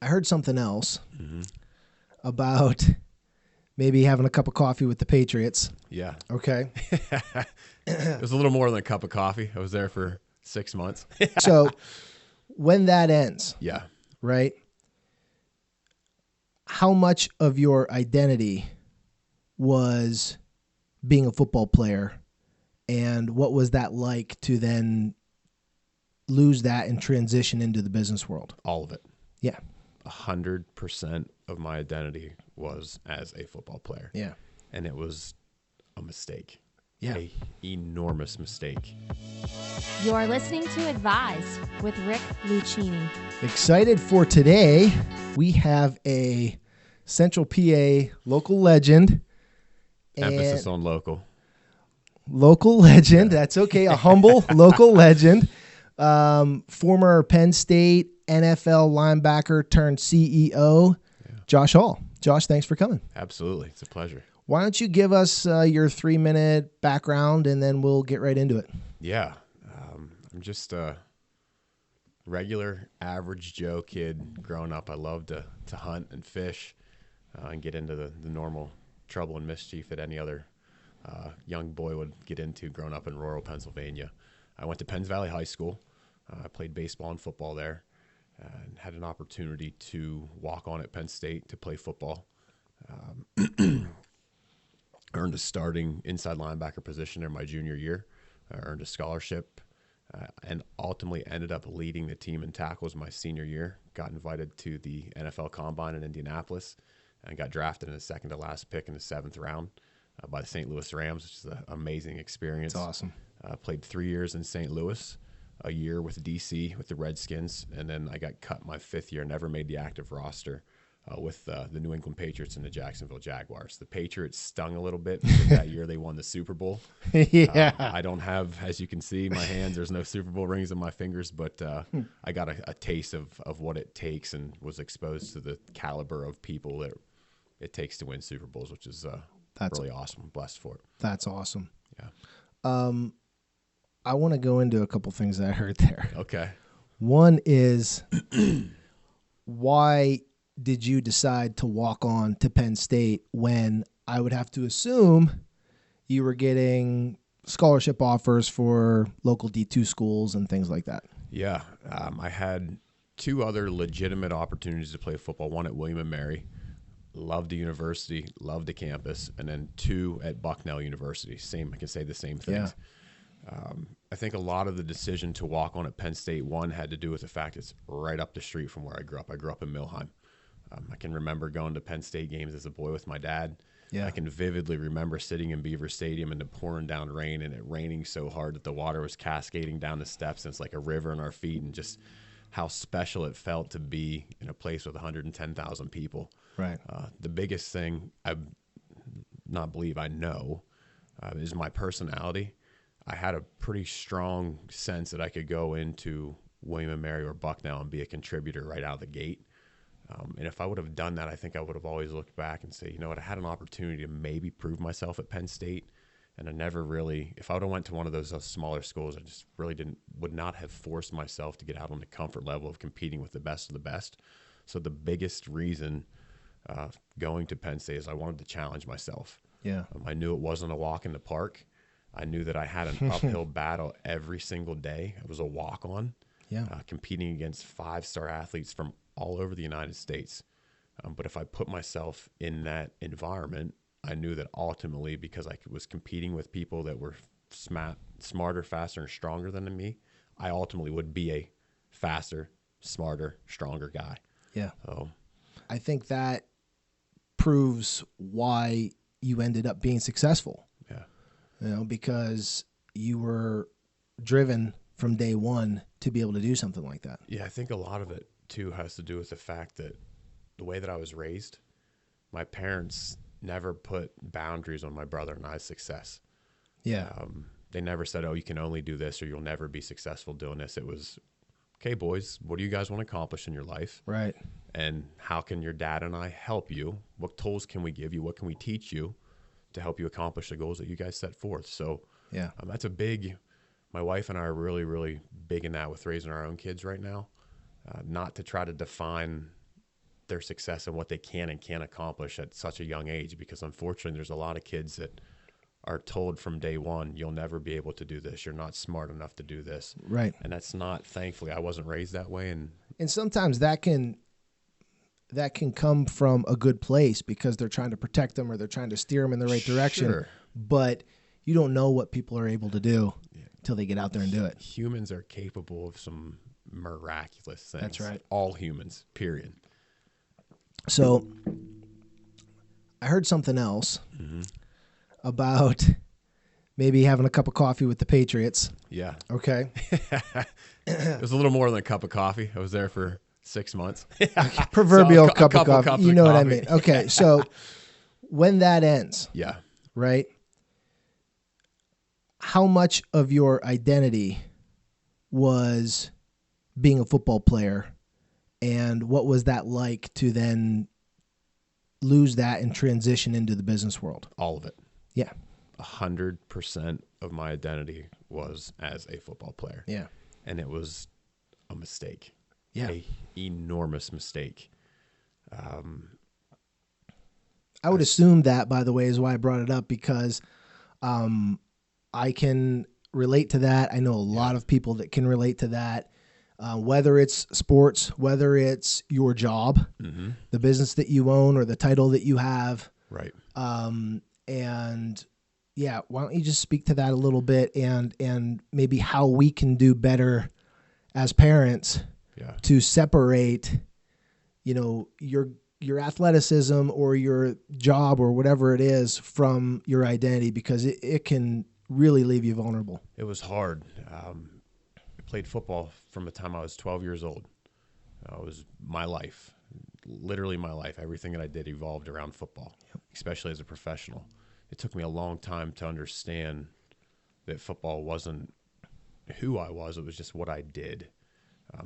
I heard something else about maybe having a cup of coffee with the Patriots. Yeah. Okay. It was a little more than a cup of coffee. I was there for 6 months. So when that ends, Yeah. right, how much of your identity was being a football player, and what was that like to then lose that and transition into the business world? All of it. Yeah. 100% of my identity was as a football player. Yeah. And it was a mistake. Yeah. A enormous mistake. You're listening to Advise with Rick Lucchini. Excited for today. We have a Central PA local legend. Emphasis on local. Local legend. That's okay. A humble local legend. Former Penn State NFL linebacker turned CEO, Josh Hall. Josh, thanks for coming. Absolutely. It's a pleasure. Why don't you give us your 3-minute background, and then we'll get right into it. Yeah. I'm just a regular, average Joe kid growing up. I loved to hunt and fish and get into the normal trouble and mischief that any other young boy would get into growing up in rural Pennsylvania. I went to Penns Valley High School. I played baseball and football there and had an opportunity to walk on at Penn State to play football. Earned a starting inside linebacker position there my junior year. I earned a scholarship and ultimately ended up leading the team in tackles my senior year. Got invited to the NFL Combine in Indianapolis and got drafted in the second to last pick in the 7th round by the St. Louis Rams, which is an amazing experience. That's awesome. Played 3 years in St. Louis, a year with DC with the Redskins, and then I got cut my 5th year, never made the active roster with the New England Patriots and the Jacksonville Jaguars. The Patriots stung a little bit because that year they won the Super Bowl. Yeah. I don't have, as you can see, my hands, there's no Super Bowl rings on my fingers, but I got a taste of what it takes and was exposed to the caliber of people that it takes to win Super Bowls, which is really awesome. I'm blessed for it. That's awesome. Yeah. I want to go into a couple things that I heard there. Okay. One is, why did you decide to walk on to Penn State when I would have to assume you were getting scholarship offers for local D2 schools and things like that? Yeah. I had 2 other legitimate opportunities to play football, one at William & Mary. Loved the university, loved the campus, and then 2 at Bucknell University. I can say the same things. Yeah. I think a lot of the decision to walk on at Penn State, one, had to do with the fact it's right up the street from where I grew up. I grew up in Millheim. I can remember going to Penn State games as a boy with my dad. Yeah. I can vividly remember sitting in Beaver Stadium and the pouring down rain and it raining so hard that the water was cascading down the steps and it's like a river in our feet, and just how special it felt to be in a place with 110,000 people. Right. The biggest thing I know is my personality. I had a pretty strong sense that I could go into William & Mary or Bucknell and be a contributor right out of the gate. And if I would have done that, I think I would have always looked back and say, you know what, I had an opportunity to maybe prove myself at Penn State. And I never really, if I would have went to one of those smaller schools, I just really would not have forced myself to get out on the comfort level of competing with the best of the best. So the biggest reason going to Penn State is I wanted to challenge myself. Yeah. I knew it wasn't a walk in the park. I knew that I had an uphill battle every single day. It was a walk-on. Yeah. Competing against 5-star athletes from all over the United States. But if I put myself in that environment, I knew that ultimately, because I was competing with people that were smarter, faster, and stronger than me, I ultimately would be a faster, smarter, stronger guy. Yeah. So I think that proves why you ended up being successful. Yeah. You know, because you were driven from day one to be able to do something like that. Yeah, I think a lot of it, too, has to do with the fact that the way that I was raised, my parents never put boundaries on my brother and I's success. Yeah. They never said, oh, you can only do this or you'll never be successful doing this. It was, okay, boys, what do you guys want to accomplish in your life? Right. And how can your dad and I help you? What tools can we give you? What can we teach you to help you accomplish the goals that you guys set forth? So yeah, that's a big, my wife and I are really, really big in that with raising our own kids right now. Not to try to define their success and what they can and can't accomplish at such a young age, because unfortunately there's a lot of kids that are told from day one, you'll never be able to do this. You're not smart enough to do this. Right. And that's not, thankfully, I wasn't raised that way. And sometimes that can come from a good place because they're trying to protect them or they're trying to steer them in the right direction. Sure. But you don't know what people are able to do until they get out there and do it. Humans are capable of some miraculous things. That's right. All humans, period. So I heard something else about maybe having a cup of coffee with the Patriots. Yeah. Okay. It was a little more than a cup of coffee. I was there for 6 months. Proverbial So cup of coffee. You know what I mean? Okay. So when that ends, Yeah. right? How much of your identity was being a football player, and what was that like to then lose that and transition into the business world? All of it. Yeah. 100% of my identity was as a football player. Yeah. And it was a mistake. Yeah. A enormous mistake. I would assume that, by the way, is why I brought it up, because I can relate to that. I know a lot of people that can relate to that, whether it's sports, whether it's your job, the business that you own, or the title that you have. Right. And yeah, why don't you just speak to that a little bit, and maybe how we can do better as parents to separate, your athleticism or your job or whatever it is from your identity, because it can really leave you vulnerable. It was hard. I played football from the time I was 12 years old. It was my life, literally my life. Everything that I did evolved around football, especially as a professional. It took me a long time to understand that football wasn't who I was. It was just what I did.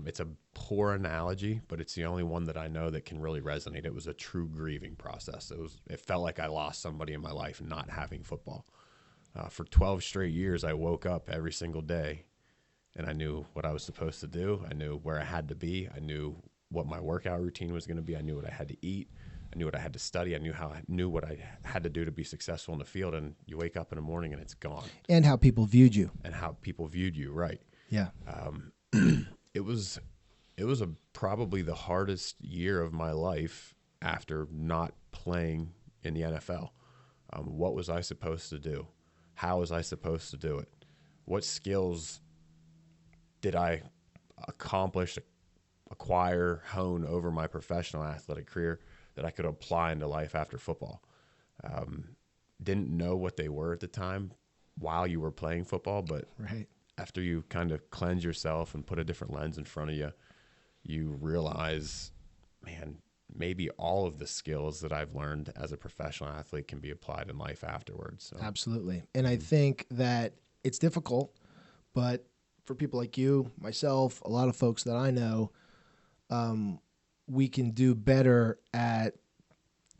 It's a poor analogy, but it's the only one that I know that can really resonate. It was a true grieving process. It felt like I lost somebody in my life not having football. For 12 straight years, I woke up every single day, and I knew what I was supposed to do. I knew where I had to be. I knew what my workout routine was going to be. I knew what I had to eat. I knew what I had to study. I knew what I had to do to be successful in the field. And you wake up in the morning and it's gone. And how people viewed you. And how people viewed you, right? Yeah. It was probably the hardest year of my life after not playing in the NFL. What was I supposed to do? How was I supposed to do it? What skills did I accomplish, acquire, hone over my professional athletic career that I could apply into life after football? Didn't know what they were at the time while you were playing football, but after you kind of cleanse yourself and put a different lens in front of you, you realize, man, maybe all of the skills that I've learned as a professional athlete can be applied in life afterwards. So. Absolutely. And I think that it's difficult, but for people like you, myself, a lot of folks that I know, we can do better at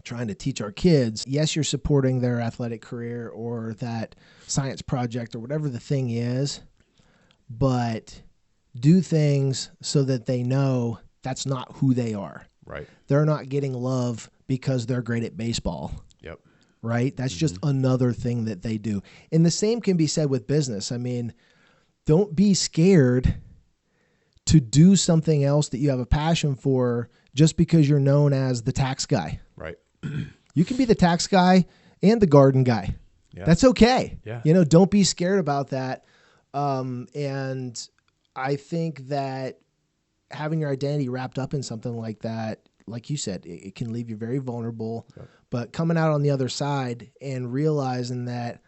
trying to teach our kids. Yes, you're supporting their athletic career or that science project or whatever the thing is, but do things so that they know that's not who they are. Right. They're not getting love because they're great at baseball. Yep. Right? That's just another thing that they do. And the same can be said with business. I mean, don't be scared to do something else that you have a passion for just because you're known as the tax guy. Right. You can be the tax guy and the garden guy. Yeah. That's okay. Yeah. Don't be scared about that. And I think that having your identity wrapped up in something like that, like you said, it can leave you very vulnerable. Yep. But coming out on the other side and realizing that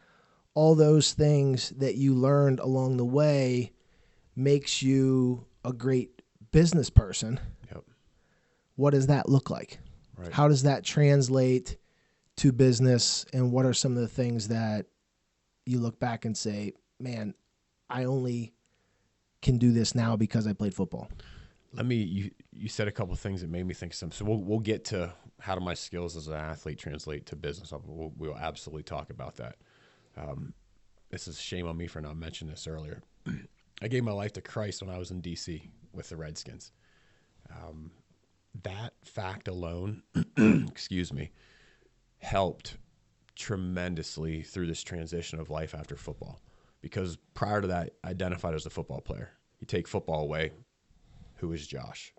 all those things that you learned along the way makes you a great business person. Yep. What does that look like? Right. How does that translate to business? And what are some of the things that you look back and say, man, I only can do this now because I played football? You said a couple of things that made me think of some. So we'll get to how do my skills as an athlete translate to business. We'll absolutely talk about that. This is a shame on me for not mentioning this earlier. I gave my life to Christ when I was in D.C. with the Redskins. that fact alone, excuse me, helped tremendously through this transition of life after football. Because prior to that, I identified as a football player. You take football away, who is Josh?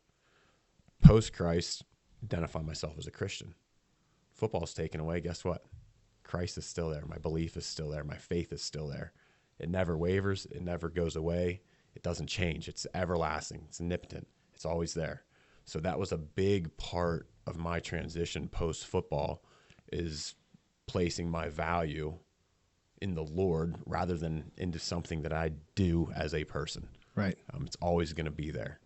Post-Christ, identify myself as a Christian. Football's taken away, guess what? Christ is still there. My belief is still there. My faith is still there. It never wavers. It never goes away. It doesn't change. It's everlasting. It's omnipotent. It's always there. So that was a big part of my transition post-football, is placing my value in the Lord rather than into something that I do as a person. Right. It's always going to be there.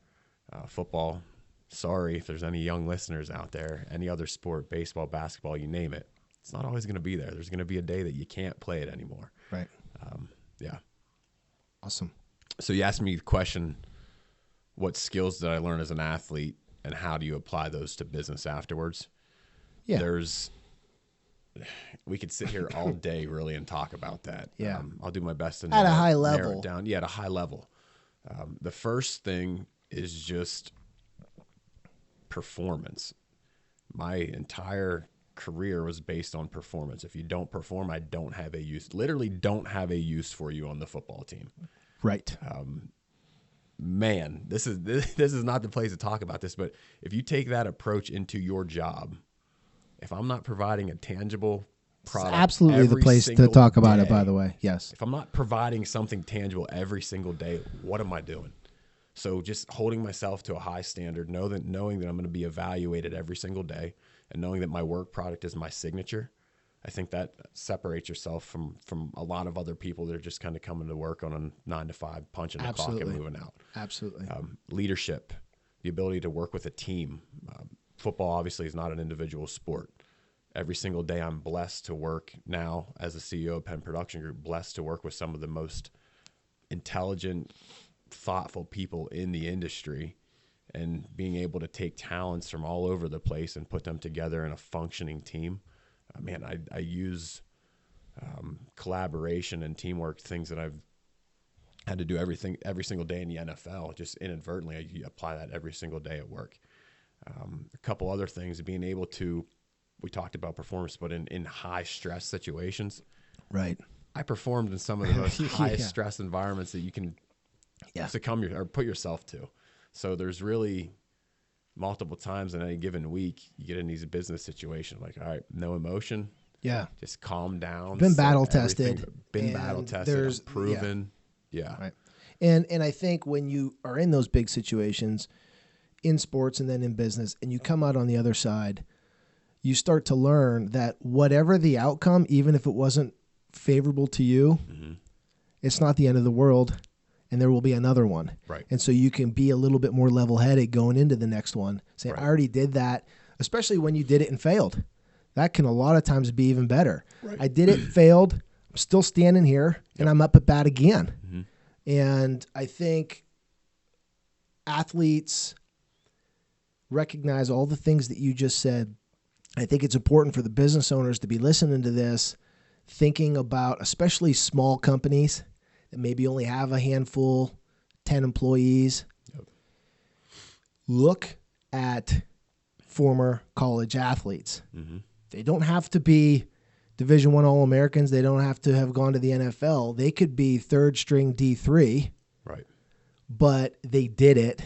Football, sorry if there's any young listeners out there, any other sport, baseball, basketball, you name it, it's not always going to be there. There's going to be a day that you can't play it anymore. Right. Yeah. Awesome. So you asked me the question, what skills did I learn as an athlete and how do you apply those to business afterwards? Yeah. We could sit here all day really and talk about that. Yeah. I'll do my best to At a high narrow level. it down. Yeah, at a high level. The first thing is just performance. My entire career was based on performance. If you don't perform, I don't have a use, literally don't have a use for you on the football team. Right. Man, this is not the place to talk about this, but if you take that approach into your job, if I'm not providing a tangible product, It's absolutely the every place to single talk about it, day, by the way. Yes. if I'm not providing something tangible every single day, what am I doing? So just holding myself to a high standard, knowing that I'm going to be evaluated every single day, and knowing that my work product is my signature, I think that separates yourself from a lot of other people that are just kind of coming to work on a 9 to 5, punching the clock and moving out. Absolutely. Leadership, the ability to work with a team. Football obviously is not an individual sport. Every single day I'm blessed to work now as a CEO of Penn Production Group, blessed to work with some of the most intelligent, thoughtful people in the industry, and being able to take talents from all over the place and put them together in a functioning team. I use collaboration and teamwork, things that I've had to do every single day in the NFL. Just inadvertently, I apply that every single day at work. A couple other things, being able to, we talked about performance, but in high stress situations, Right. I performed in some of the most highest stress environments that you can succumb or put yourself to. So there's really multiple times in any given week you get in these business situations like, all right, no emotion. Yeah. Just calm down. Been battle tested. Been battle tested. Proven. Yeah. Right. And I think when you are in those big situations in sports and then in business, and you come out on the other side, you start to learn that whatever the outcome, even if it wasn't favorable to you, it's not the end of the world, and there will be another one. Right. And so you can be a little bit more level-headed going into the next one, saying, Right. I already did that, especially when you did it and failed. That can a lot of times be even better. Right. I did it, failed, I'm still standing here, and I'm up at bat again. Mm-hmm. And I think athletes recognize all the things that you just said. I think it's important for the business owners to be listening to this, thinking about especially small companies that maybe only have a handful, 10 employees. Yep. Look at former college athletes. Mm-hmm. They don't have to be Division I All-Americans. They don't have to have gone to the NFL. They could be third string D3. Right. But they did it,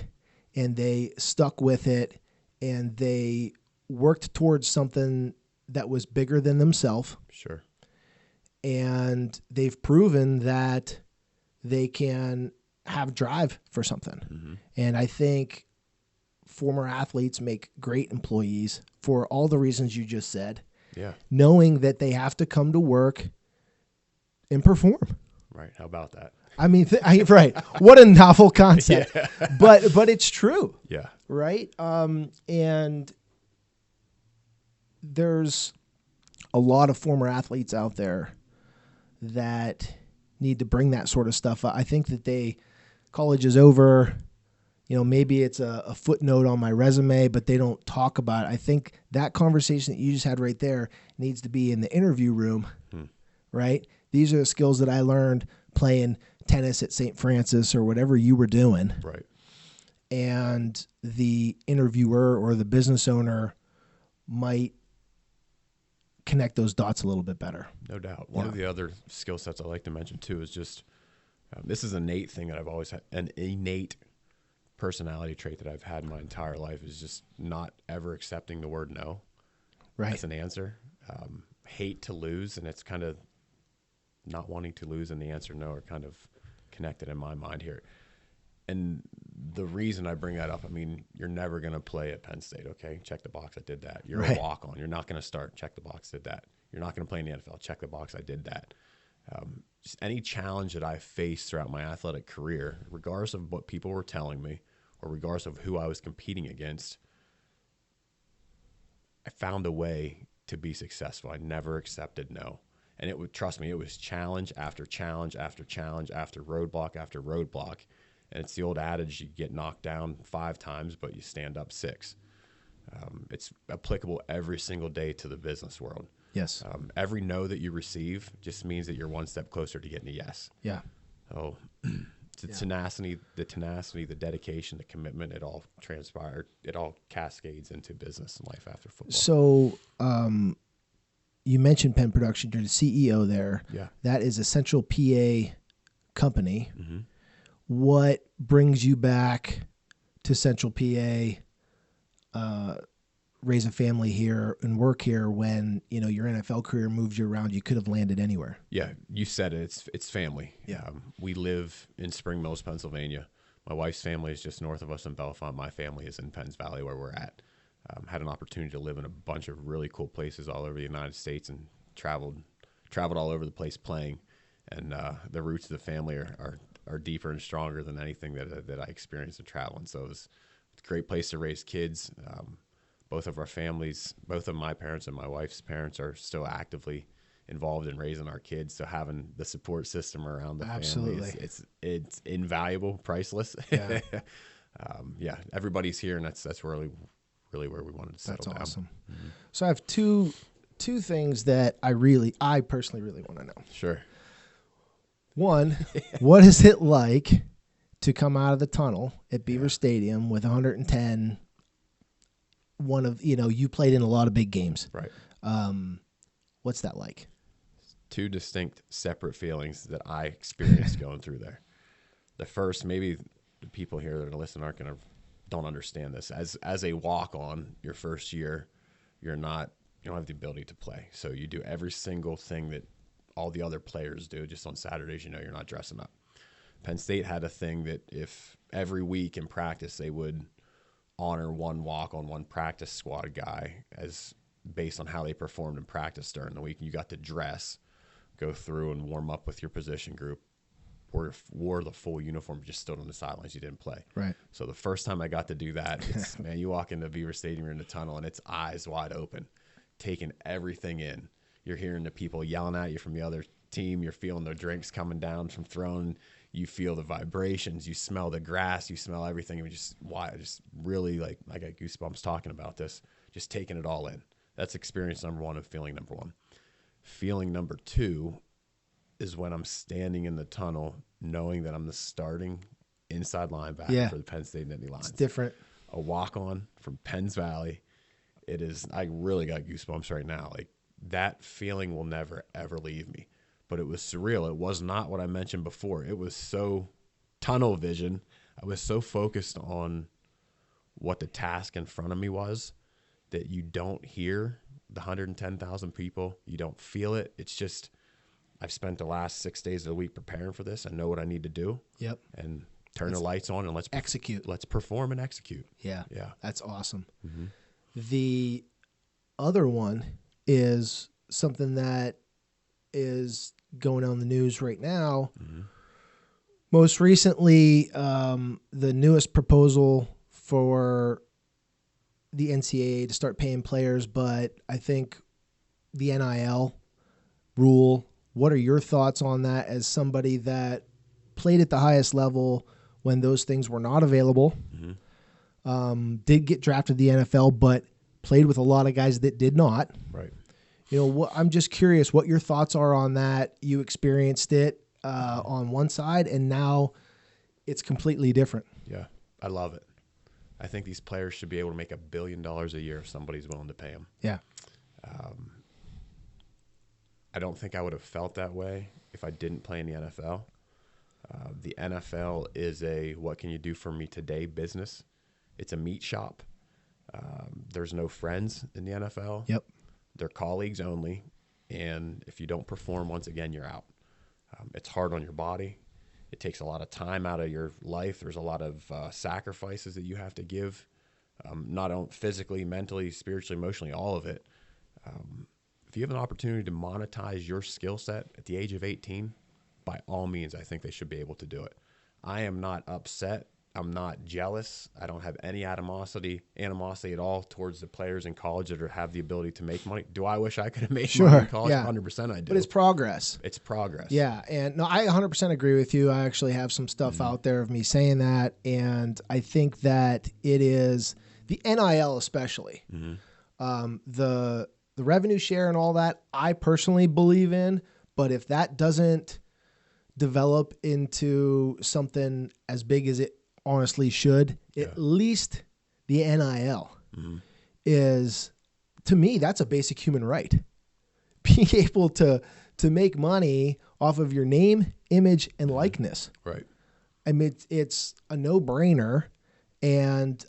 and they stuck with it, and they worked towards something that was bigger than themselves. Sure. And they've proven that they can have drive for something. Mm-hmm. And I think former athletes make great employees for all the reasons you just said, Yeah. knowing that they have to come to work and perform. Right. How about that? I mean, right. What a novel concept, but it's true. Yeah. Right. And there's a lot of former athletes out there that need to bring that sort of stuff up. I think that college is over, maybe it's a footnote on my resume, but they don't talk about it. I think that conversation that you just had right there needs to be in the interview room, right? These are the skills that I learned playing tennis at St. Francis or whatever you were doing. Right. and the interviewer or the business owner might connect those dots a little bit better. No doubt. One of the other skill sets I like to mention too is just this is an innate thing that I've always had, an innate personality trait that I've had my entire life, is just not ever accepting the word no as an answer. Hate to lose, and it's kind of not wanting to lose and the answer no are kind of connected in my mind here. And the reason I bring that up, I mean, you're never going to play at Penn State, okay? Check the box, I did that. You're a walk-on. You're not going to start. Check the box, did that. You're not going to play in the NFL. Check the box, I did that. Just any challenge that I faced throughout my athletic career, regardless of what people were telling me or regardless of who I was competing against, I found a way to be successful. I never accepted no. And it would, trust me, it was challenge after challenge after challenge after roadblock after roadblock. And it's the old adage, you get knocked down 5 times, but you stand up 6. It's applicable every single day to the business world. Yes. Every no that you receive just means that you're one step closer to getting a yes. Yeah. So tenacity, the dedication, the commitment, it all transpired. It all cascades into business and life after football. So you mentioned Penn Production. You're the CEO there. Yeah. That is a Central PA company. Mm-hmm. What brings you back to Central PA, raise a family here and work here when, you know, your NFL career moves you around? You could have landed anywhere. Yeah, you said it. It's family. Yeah. We live in Spring Mills, Pennsylvania. My wife's family is just north of us in Bellefonte. My family is in Penns Valley, where we're at. Had an opportunity to live in a bunch of really cool places all over the United States and traveled all over the place playing. And the roots of the family are deeper and stronger than anything that I experienced in traveling. So it's a great place to raise kids. Both of our families, both of my parents and my wife's parents, are still actively involved in raising our kids. So having the support system around the family, it's invaluable, priceless. Yeah. Yeah, everybody's here, and that's really where we wanted to settle down. That's awesome. Mm-hmm. So I have two things that I personally really want to know. Sure. One, what is it like to come out of the tunnel at Beaver Stadium with 110? You played in a lot of big games. Right. What's that like? 2 distinct, separate feelings that I experienced going through there. The first, maybe the people here that are listening don't understand this. As a walk-on, your first year, you don't have the ability to play. So you do every single thing that all the other players do. Just on Saturdays, you're not dressing up. Penn State had a thing that if every week in practice they would honor one walk-on, one practice squad guy as based on how they performed in practice during the week. You got to dress, go through and warm up with your position group, wore the full uniform, just stood on the sidelines. You didn't play. Right. So the first time I got to do that, it's, man, you walk into Beaver Stadium, you're in the tunnel, and it's eyes wide open, taking everything in. You're hearing the people yelling at you from the other team. You're feeling the drinks coming down from throwing. You feel the vibrations. You smell the grass. You smell everything. You just really I got goosebumps talking about this, just taking it all in. That's experience number 1 and feeling number 1. Feeling number 2 is when I'm standing in the tunnel knowing that I'm the starting inside linebacker for the Penn State Nittany Lions. It's different. A walk-on from Penns Valley. It is, I really got goosebumps right now. Like, that feeling will never, ever leave me. But it was surreal. It was not what I mentioned before. It was so tunnel vision. I was so focused on what the task in front of me was that you don't hear the 110,000 people. You don't feel it. It's just, I've spent the last 6 days of the week preparing for this. I know what I need to do. Yep. And turn the lights on and let's execute. Let's perform and execute. Yeah. Yeah. That's awesome. Mm-hmm. The other one is something that is going on the news right now. Mm-hmm. Most recently, the newest proposal for the NCAA to start paying players, but I think the NIL rule. What are your thoughts on that as somebody that played at the highest level when those things were not available? Mm-hmm. Did get drafted to the NFL, but played with a lot of guys that did not. Right. I'm just curious what your thoughts are on that. You experienced it on one side, and now it's completely different. Yeah, I love it. I think these players should be able to make $1 billion a year if somebody's willing to pay them. Yeah. I don't think I would have felt that way if I didn't play in the NFL. The NFL is a what can you do for me today business. It's a meat shop. There's no friends in the NFL. Yep. They're colleagues only. And if you don't perform, once again, you're out. It's hard on your body. It takes a lot of time out of your life. There's a lot of sacrifices that you have to give, not only physically, mentally, spiritually, emotionally, all of it. If you have an opportunity to monetize your skill set at the age of 18, by all means, I think they should be able to do it. I am not upset. I'm not jealous. I don't have any animosity at all towards the players in college that have the ability to make money. Do I wish I could have made money in college? Yeah. 100% I do. But it's progress. It's progress. Yeah, and no, I 100% agree with you. I actually have some stuff out there of me saying that, and I think that it is the NIL especially. The revenue share and all that, I personally believe in, but if that doesn't develop into something as big as it honestly should, at least the NIL is, to me, that's a basic human right. Being able to make money off of your name, image, and likeness. Right. I mean, it's a no-brainer, and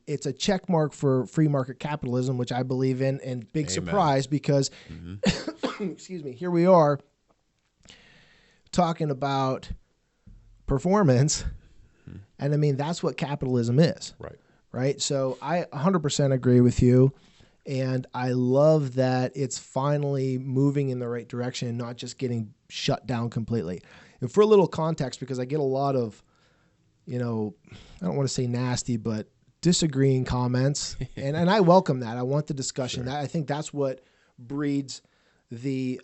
it's a check mark for free market capitalism, which I believe in, and big surprise because, excuse me, here we are talking about performance, and I mean, that's what capitalism is. Right. Right? So I 100% agree with you, and I love that it's finally moving in the right direction and not just getting shut down completely. And for a little context, because I get a lot of, I don't want to say nasty, but disagreeing comments, and I welcome that. I want the discussion. Sure. I think that's what breeds the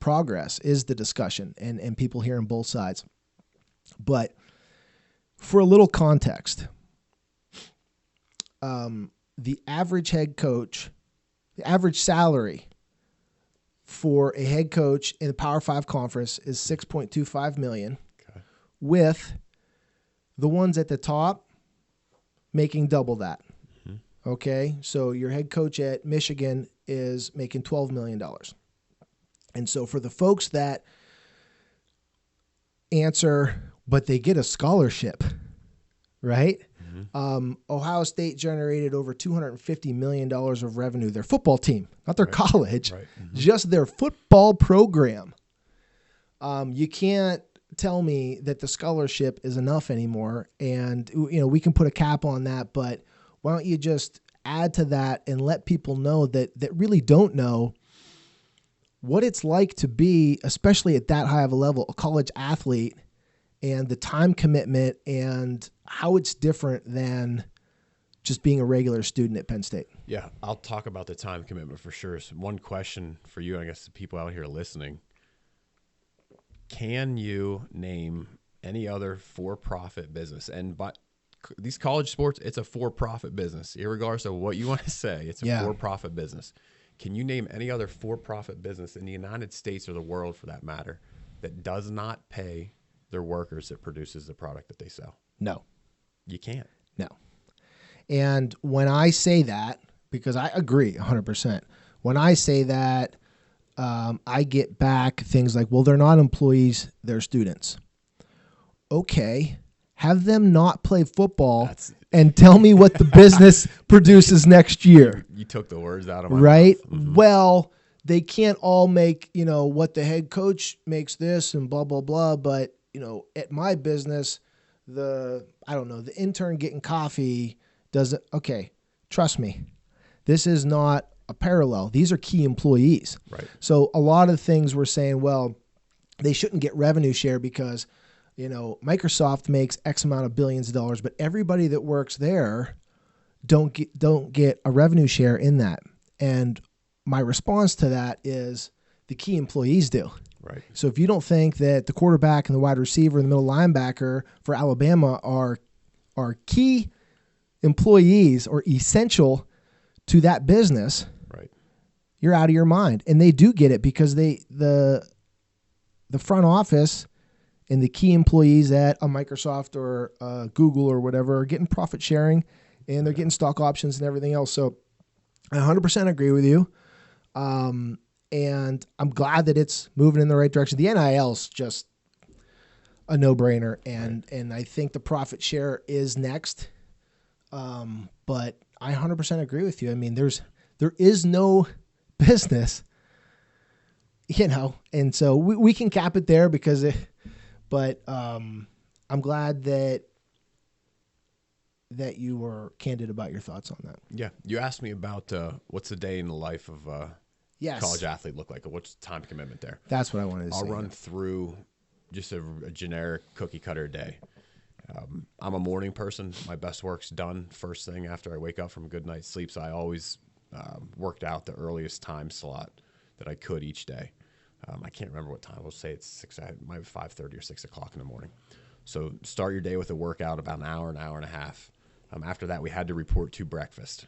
progress, is the discussion and people hearing both sides. But for a little context, the average head coach, the average salary for a head coach in the Power 5 conference is $6.25 million, with the ones at the top making double that. Okay, so your head coach at Michigan is making $12 million. And so for the folks that answer, but they get a scholarship, right? Ohio State generated over $250 million of revenue. Their football team, not their college, just their football program. You can't tell me that the scholarship is enough anymore. And, we can put a cap on that, but why don't you just add to that and let people know that really don't know what it's like to be, especially at that high of a level, a college athlete, and the time commitment and how it's different than just being a regular student at Penn State. Yeah, I'll talk about the time commitment for sure. So one question for you, I guess the people out here listening, can you name any other for-profit business? And by these college sports, it's a for-profit business. Irregardless of what you want to say, it's a for-profit business. Can you name any other for-profit business in the United States or the world, for that matter, that does not pay their workers that produces the product that they sell? No. You can't. No. And when I say that, because I agree 100%, when I say that, I get back things like, well, they're not employees, they're students. Okay. Have them not play football and tell me what the business produces next year. You took the words out of my mouth. Mm-hmm. Well, they can't all make, what the head coach makes this and blah, blah, blah. But, at my business, the intern getting coffee doesn't. Okay. Trust me. This is not a parallel. These are key employees. Right. So a lot of things we're saying, well, they shouldn't get revenue share because, Microsoft makes X amount of billions of dollars, but everybody that works there don't get a revenue share in that. And my response to that is the key employees do. Right. So if you don't think that the quarterback and the wide receiver and the middle linebacker for Alabama are key employees or essential to that business, right, you're out of your mind. And they do get it because the front office and the key employees at a Microsoft or Google or whatever are getting profit sharing and they're getting stock options and everything else. So I 100% agree with you. And I'm glad that it's moving in the right direction. The NIL's just a no-brainer, and I think the profit share is next. But I 100% agree with you. I mean, there is no business, and so we can cap it there but I'm glad that you were candid about your thoughts on that. Yeah. You asked me about what's a day in the life of Yes. college athlete look like? What's the time commitment there? That's what I wanted to say. I'll run through just a generic cookie cutter day. I'm a morning person. My best work's done first thing after I wake up from a good night's sleep. So I always worked out the earliest time slot that I could each day. I can't remember what time. We'll say it's 6, maybe 5:30 or 6 o'clock in the morning. So start your day with a workout about an hour and a half. After that, we had to report to breakfast.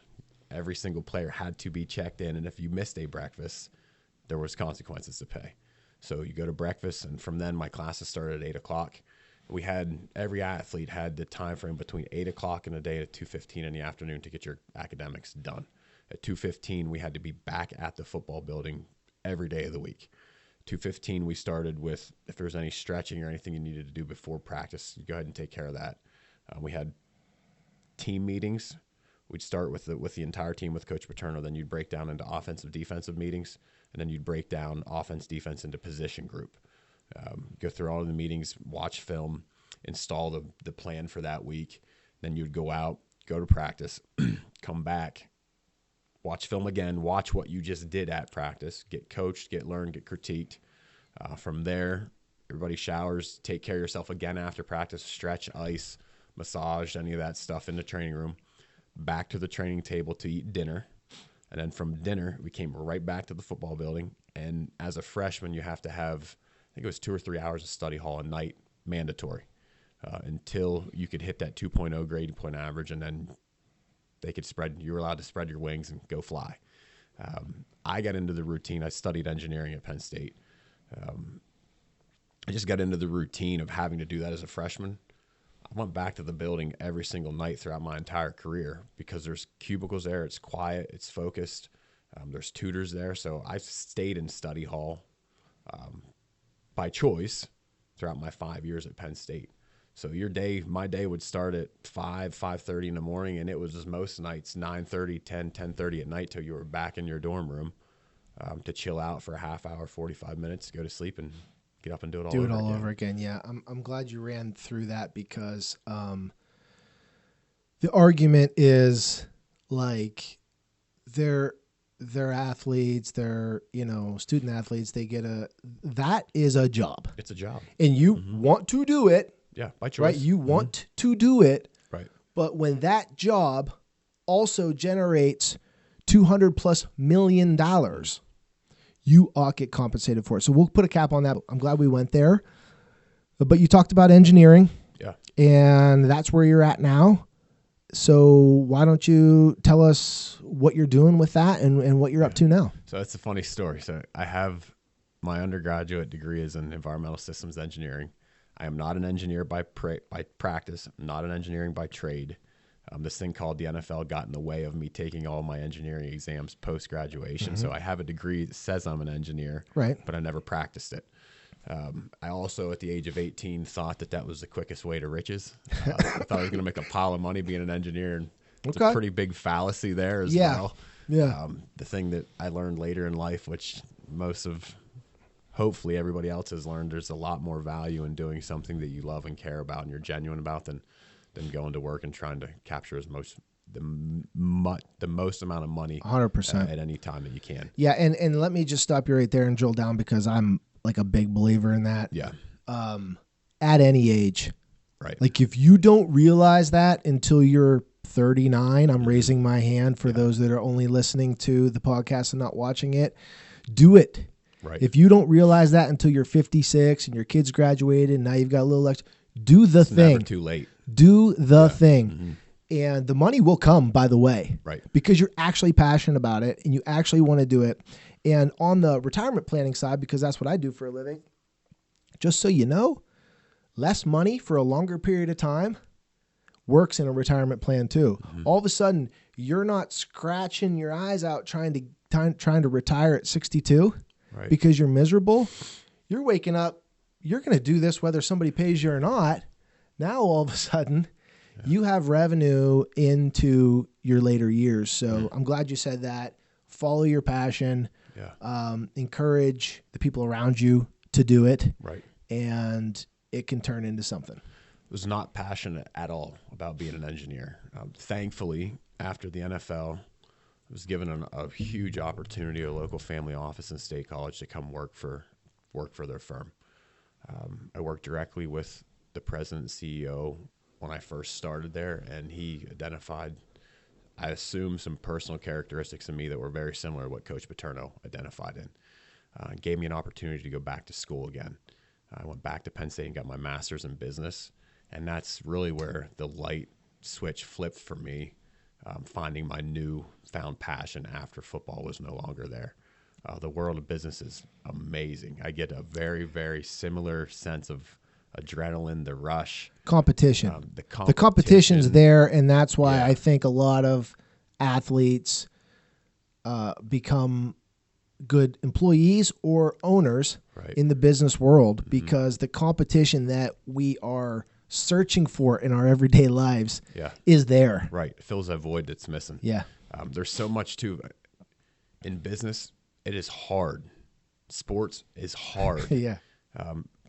Every single player had to be checked in, and if you missed a breakfast, there was consequences to pay. So you go to breakfast, and from then my classes started at 8 o'clock. Every athlete had the time frame between 8 o'clock in the day to 2:15 in the afternoon to get your academics done. At 2:15, we had to be back at the football building every day of the week. 2:15, we started with, if there was any stretching or anything you needed to do before practice, you go ahead and take care of that. We had team meetings. We'd start with the entire team with Coach Paterno. Then you'd break down into offensive, defensive meetings, and then you'd break down offense, defense into position group. Go through all of the meetings, watch film, install the plan for that week. Then you'd go out, go to practice, come back, watch film again, watch what you just did at practice, get coached, get learned, get critiqued. From there, everybody showers, take care of yourself again after practice, stretch, ice, massage, any of that stuff in the training room. Back to the training table to eat dinner. And then from dinner, we came right back to the football building. And as a freshman, you have to have, I think it was 2 or 3 hours of study hall a night, mandatory, until you could hit that 2.0 grade point average. And then you were allowed to spread your wings and go fly. I got into the routine. I studied engineering at Penn State. I just got into the routine of having to do that as a freshman. I went back to the building every single night throughout my entire career because there's cubicles there. It's quiet. It's focused. There's tutors there. So I stayed in study hall by choice throughout my 5 years at Penn State. So my day would start at 5:30 in the morning, and it was most nights 9:30, 10:30 at night till you were back in your dorm room to chill out for a half hour, 45 minutes, go to sleep, and get up and do it all over again. Yeah, I'm glad you ran through that because the argument is like they're athletes, they're student athletes. That is a job. It's a job, and you want to do it. Yeah, by choice. Right, you want to do it. Right, but when that job also generates $200+ million. You ought to get compensated for it. So we'll put a cap on that. I'm glad we went there. But you talked about engineering. Yeah. And that's where you're at now. So why don't you tell us what you're doing with that and what you're up to now? So that's a funny story. So I have my undergraduate degree is in environmental systems engineering. I am not an engineer by practice, not an engineering by trade. This thing called the NFL got in the way of me taking all my engineering exams post-graduation. So I have a degree that says I'm an engineer, right? But I never practiced it. I also, at the age of 18, thought that was the quickest way to riches. I thought I was going to make a pile of money being an engineer, and it's a pretty big fallacy there as well. Yeah. The thing that I learned later in life, which hopefully everybody else has learned, there's a lot more value in doing something that you love and care about and you're genuine about than going to work and trying to capture the most amount of money 100% at any time that you can. Yeah, and let me just stop you right there and drill down because I'm like a big believer in that. Yeah. At any age. Right. Like if you don't realize that until you're 39, I'm raising my hand for those that are only listening to the podcast and not watching it. Do it. Right. If you don't realize that until you're 56 and your kids graduated and now you've got a little extra, do the thing. Never too late. Do the thing. And the money will come, by the way. Right. Because you're actually passionate about it and you actually want to do it. And on the retirement planning side, because that's what I do for a living, just so you know, less money for a longer period of time works in a retirement plan too. All of a sudden, you're not scratching your eyes out trying to retire at 62 Right. because you're miserable. You're waking up. You're going to do this whether somebody pays you or not. Now, all of a sudden, you have revenue into your later years. So I'm glad you said that. Follow your passion. Yeah. Encourage the people around you to do it. Right. And it can turn into something. Was not passionate at all about being an engineer. Thankfully, after the NFL, I was given a huge opportunity at a local family office in State College to come work for their firm. I worked directly with the president and CEO when I first started there, and he identified, I assume, some personal characteristics in me that were very similar to what Coach Paterno identified in. Gave me an opportunity to go back to school again. I went back to Penn State and got my master's in business. And that's really where the light switch flipped for me, finding my newfound passion after football was no longer there. The world of business is amazing. I get a very, very similar sense of adrenaline, the rush. Competition. The The competition's there, and that's why Yeah. I think a lot of athletes become good employees or owners Right. in the business world because the competition that we are searching for in our everyday lives Yeah. is there. Right. It fills that void that's missing. Yeah. There's so much too. In business, it is hard. Sports is hard. Yeah.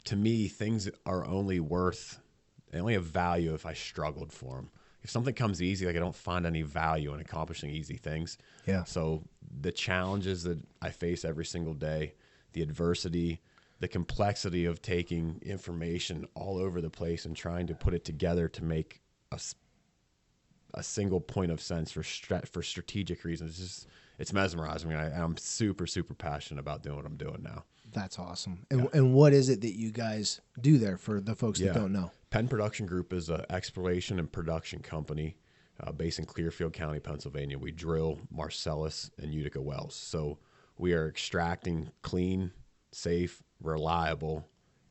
To me, things are only they only have value if I struggled for them. If something comes easy, like I don't find any value in accomplishing easy things. Yeah. So the challenges that I face every single day, the adversity, the complexity of taking information all over the place and trying to put it together to make a single point of sense for strategic reasons. It's mesmerizing. I mean, I'm super, super passionate about doing what I'm doing now. That's awesome. And what is it that you guys do there for the folks that don't know? Penn Production Group is an exploration and production company based in Clearfield County, Pennsylvania. We drill Marcellus and Utica wells. So we are extracting clean, safe, reliable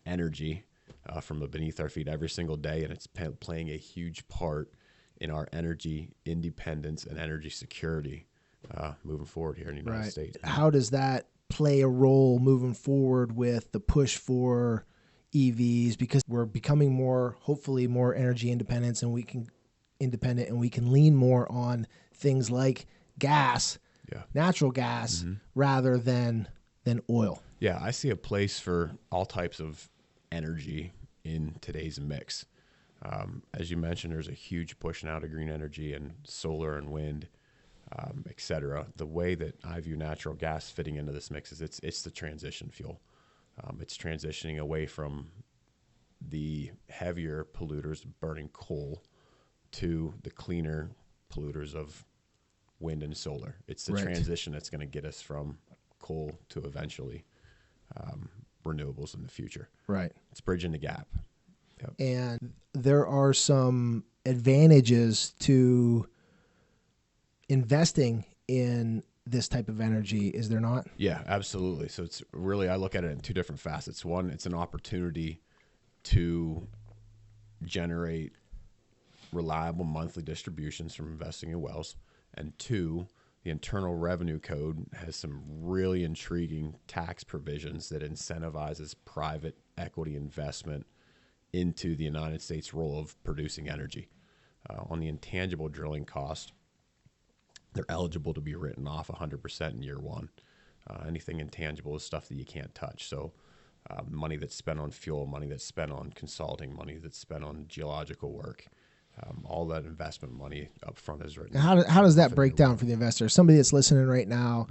energy from beneath our feet every single day, and it's playing a huge part in our energy independence and energy security moving forward here in the United States. How does that play a role moving forward with the push for EVs? Because we're becoming hopefully more energy independent, and we can lean more on things like gas, natural gas, rather than oil. Yeah, I see a place for all types of energy in today's mix. As you mentioned, there's a huge push now to green energy and solar and wind, et cetera. The way that I view natural gas fitting into this mix is it's the transition fuel. It's transitioning away from the heavier polluters burning coal to the cleaner polluters of wind and solar. It's the transition that's going to get us from coal to eventually renewables in the future. Right. It's bridging the gap. Yep. And there are some advantages to investing in this type of energy, is there not? Yeah, absolutely. So it's really, I look at it in two different facets. One, it's an opportunity to generate reliable monthly distributions from investing in wells. And two, the Internal Revenue Code has some really intriguing tax provisions that incentivizes private equity investment into the United States role of producing energy. On the intangible drilling cost, they're eligible to be written off 100% in year one. Anything intangible is stuff that you can't touch. So money that's spent on fuel, money that's spent on consulting, money that's spent on geological work, all that investment money up front is written. How does that break down for the investor? Somebody that's listening right now,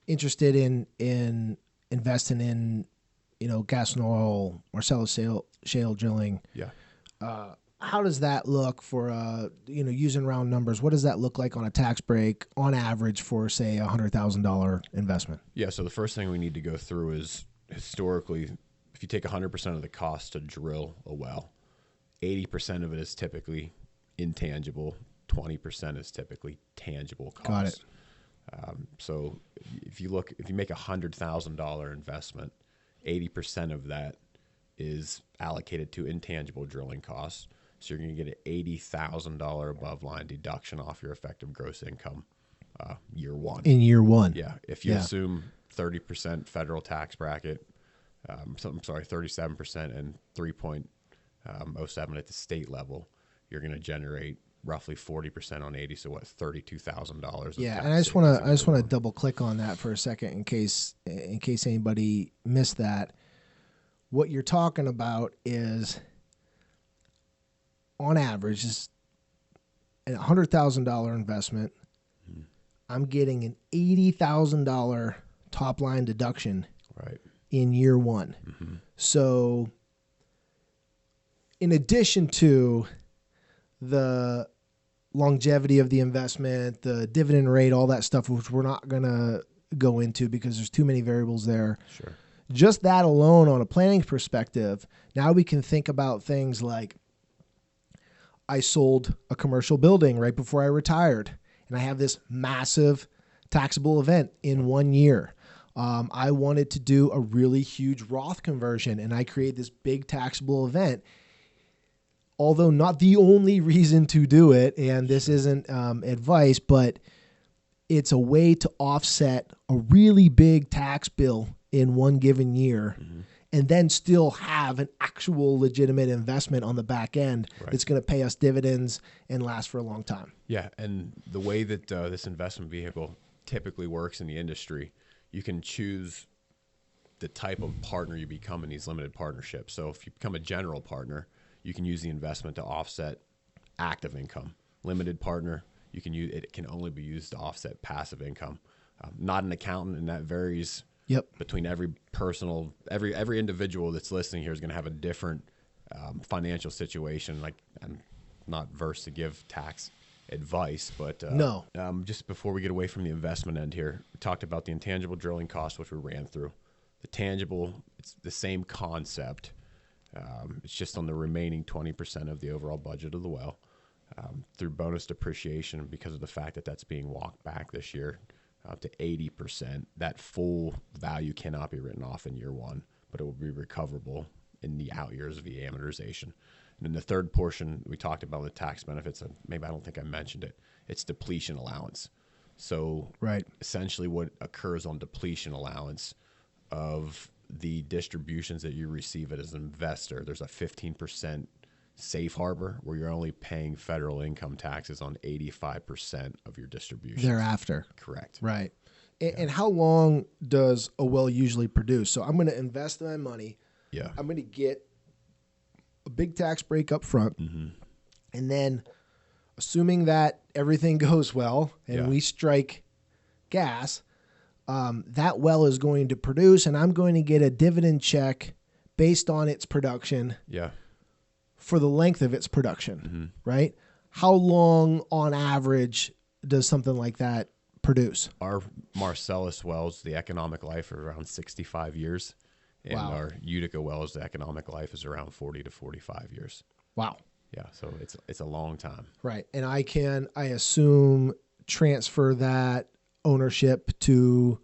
interested in investing in, gas and oil, Marcellus shale drilling. Yeah. How does that look for, using round numbers? What does that look like on a tax break on average for, say, $100,000 investment? Yeah. So the first thing we need to go through is historically, if you take 100% of the cost to drill a well, 80% of it is typically intangible. 20% is typically tangible cost. Got it. So if you make a $100,000 investment, 80% of that is allocated to intangible drilling costs. So you're going to get an $80,000 above line deduction off your effective gross income year one. In year one. Yeah. If you assume 30% federal tax bracket, 37% and 3.07 at the state level, you're going to generate roughly 40% on 80. So what, $32,000? Yeah. And I just want to double click on that for a second in case anybody missed that. What you're talking about is, on average, is a $100,000 investment. Mm-hmm. I'm getting an $80,000 top line deduction in year one. Mm-hmm. So in addition to the longevity of the investment, the dividend rate, all that stuff, which we're not going to go into because there's too many variables there. Sure. Just that alone on a planning perspective, now we can think about things like, I sold a commercial building right before I retired, and I have this massive taxable event in 1 year. I wanted to do a really huge Roth conversion, and I create this big taxable event. Although not the only reason to do it, and this isn't advice, but it's a way to offset a really big tax bill in one given year, and then still have an actual legitimate investment on the back end that's going to pay us dividends and last for a long time. Yeah, and the way that this investment vehicle typically works in the industry, you can choose the type of partner you become in these limited partnerships. So if you become a general partner, you can use the investment to offset active income. Limited partner, it can only be used to offset passive income. Not an accountant, and that varies between every individual that's listening here is going to have a different financial situation. Like, I'm not versed to give tax advice, but no. Just before we get away from the investment end here, we talked about the intangible drilling costs, which we ran through. The tangible, it's the same concept. It's just on the remaining 20% of the overall budget of the well. Through bonus depreciation, because of the fact that that's being walked back this year up to 80%, that full value cannot be written off in year one, but it will be recoverable in the out years via amortization. And then the third portion we talked about, the tax benefits, and maybe I don't think I mentioned it, it's depletion allowance. So essentially what occurs on depletion allowance of the distributions that you receive as an investor, there's a 15% safe harbor where you're only paying federal income taxes on 85% of your distributions. Thereafter. Correct. Right. And how long does a well usually produce? So I'm going to invest my money. Yeah. I'm going to get a big tax break up front. Mm-hmm. And then assuming that everything goes well and we strike gas, that well is going to produce, and I'm going to get a dividend check based on its production. Yeah. For the length of its production, right? How long on average does something like that produce? Our Marcellus wells, the economic life are around 65 years. And our Utica wells, the economic life is around 40 to 45 years. Wow. Yeah, so it's a long time. Right. And I assume, transfer that ownership to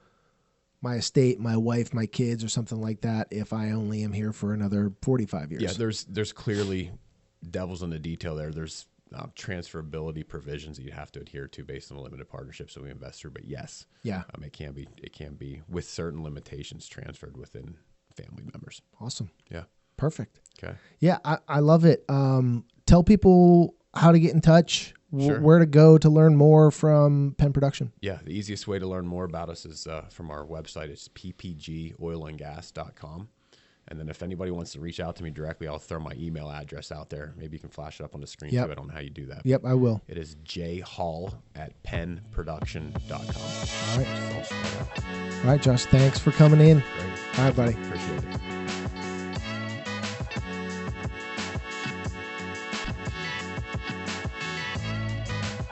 my estate, my wife, my kids, or something like that if I only am here for another 45 years. Yeah, there's clearly devils in the detail there. There's transferability provisions that you have to adhere to based on a limited partnership, so we invest through. But yes, it can be with certain limitations transferred within family members. Awesome. Yeah. Perfect. Okay. Yeah, I love it. Tell people how to get in touch, Sure. where to go to learn more from Penn Production. Yeah, the easiest way to learn more about us is from our website. It's ppgoilandgas.com. And then if anybody wants to reach out to me directly, I'll throw my email address out there. Maybe you can flash it up on the screen too. I don't know how you do that. Yep, I will. It is jhall@pennproduction.com. All right. All right, Josh, thanks for coming in. Great. All right, buddy. Appreciate it.